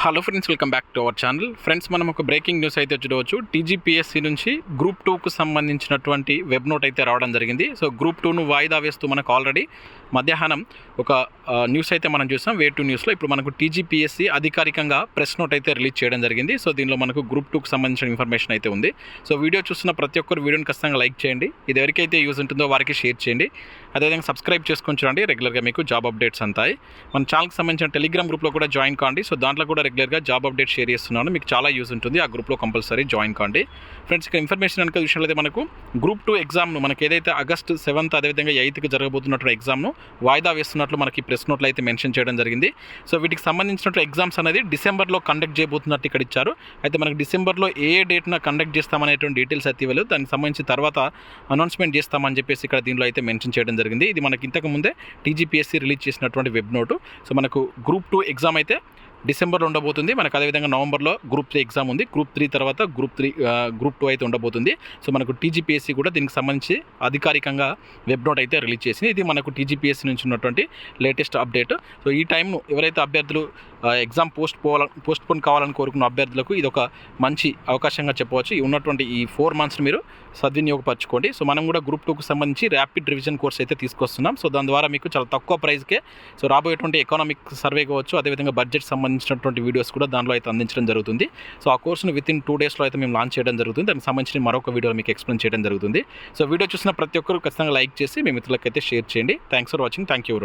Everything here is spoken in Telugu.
Hello friends, welcome back to our channel. Friends, మనం ఒక బ్రేకింగ్ న్యూస్ అయితే చూడవచ్చు. టీజీపీఎస్సీ నుంచి గ్రూప్ 2కు సంబంధించినటువంటి వెబ్ నోట్ అయితే రావడం జరిగింది. సో గ్రూప్ 2ను వాయిదా వేస్తూ మనకు ఆల్రెడీ మధ్యాహ్నం ఒక న్యూస్ అయితే మనం చూసాం వే2 న్యూస్లో. ఇప్పుడు మనకు టీజీపీఎస్సీ అధికారికంగా ప్రెస్ నోట్ అయితే రిలీజ్ చేయడం జరిగింది. సో దీనిలో మనకు గ్రూప్ 2కు సంబంధించిన ఇన్ఫర్మేషన్ అయితే ఉంది. సో వీడియో చూస్తున్న ప్రతి ఒక్కరు వీడియోని ఖచ్చితంగా లైక్ చేయండి. ఇది ఎవరికైతే యూజ్ ఉంటుందో వారికి షేర్ చేయండి. అదేవిధంగా సబ్స్క్రైబ్ చేసుకొని చూడండి. రెగ్యులర్గా మీకు జాబ్ అప్డేట్స్ అంతాయి. మన ఛానల్కి సంబంధించిన టెలిగ్రామ్ గ్రూప్లో కూడా జాయిన్ కాండి. సో దాంట్లో కూడా రెగ్యులర్గా జాబ్ అప్డేట్ షేర్ చేస్తున్నాను. మీకు చాలా యూజ్ ఉంటుంది. ఆ గ్రూప్లో కంపల్సరీ జాయిన్ కాండి. ఫ్రెండ్స్, ఇక్కడ ఇన్ఫర్మేషన్ కనుక విషయంలో అయితే మనకు గ్రూప్ 2 ఎగ్జామ్ను మనకి ఏదైతే ఆగస్ట్ 7th అదేవిధంగా 8th జరగబోతున్నటువంటి ఎగ్జామ్ను వాయిదా వేస్తున్నట్లు మనకి ప్రెస్ నోట్లో అయితే మెన్షన్ చేయడం జరిగింది. సో వీటికి సంబంధించినట్టు ఎగ్జామ్స్ అనేది డిసెంబర్లో కండక్ట్ చేయబోతున్నట్టు ఇక్కడ ఇచ్చారు. అయితే మనకి డిసెంబర్లో ఏ డేట్న కండక్ట్ చేస్తామనేటువంటి డీటెయిల్స్ అయితే ఇవ్వలేదు. దానికి సంబంధించి తర్వాత అనౌన్స్మెంట్ చేస్తామని చెప్పేసి ఇక్కడ దీనిలో అయితే మెన్షన్ చేయడం జరిగింది. ఇది మనకి ఇంతకు ముందే టీజీపీఎస్సీ రిలీజ్ చేసినటువంటి వెబ్ నోటు. సో మనకు గ్రూప్ 2 ఎగ్జామ్ అయితే డిసెంబర్లో ఉండబోతుంది. మనకు అదేవిధంగా నవంబర్లో గ్రూప్ 3 ఎగ్జామ్ ఉంది. గ్రూప్ 3 తర్వాత గ్రూప్ 2 అయితే ఉండబోతుంది. సో మనకు టీజీపీఎస్సీ కూడా దీనికి సంబంధించి అధికారికంగా వెబ్ నోట్ అయితే రిలీజ్ చేసింది. ఇది మనకు టీజీపీఎస్సీ నుంచి ఉన్నటువంటి లేటెస్ట్ అప్డేట్. సో ఈ టైంను ఎవరైతే అభ్యర్థులు ఎగ్జామ్ పోస్ట్పోన్ కావాలని కోరుకున్న అభ్యర్థులకు ఇది ఒక మంచి అవకాశంగా చెప్పవచ్చు. ఉన్నటువంటి ఈ 4 months మీరు సద్వినియోగపరచుకోండి. సో మనం కూడా గ్రూప్ 2కు సంబంధించి ర్యాపిడ్ రివిజన్ కోర్స్ అయితే తీసుకొస్తున్నాం. సో దాని ద్వారా మీకు చాలా తక్కువ ప్రైస్కే సో రాబోయేటువంటి ఎకనామిక్ సర్వే కావచ్చు, అదేవిధంగా బడ్జెట్ సంబంధించినటువంటి వీడియోస్ కూడా దానిలో అయితే అందించడం జరుగుతుంది. సో ఆ కోర్సును వితిన్ 2 daysలో అయితే మేము లాంచ్ చేయడం జరుగుతుంది. దానికి సంబంధించిన మరొక వీడియోలో మీకు ఎక్స్ప్లెయిన్ చేయడం జరుగుతుంది. సో వీడియో చూసిన ప్రతి ఒక్కరు ఖచ్చితంగా లైక్ చేసి మీ మిత్రులకైతే షేర్ చేయండి. Thanks for watching. Thank you.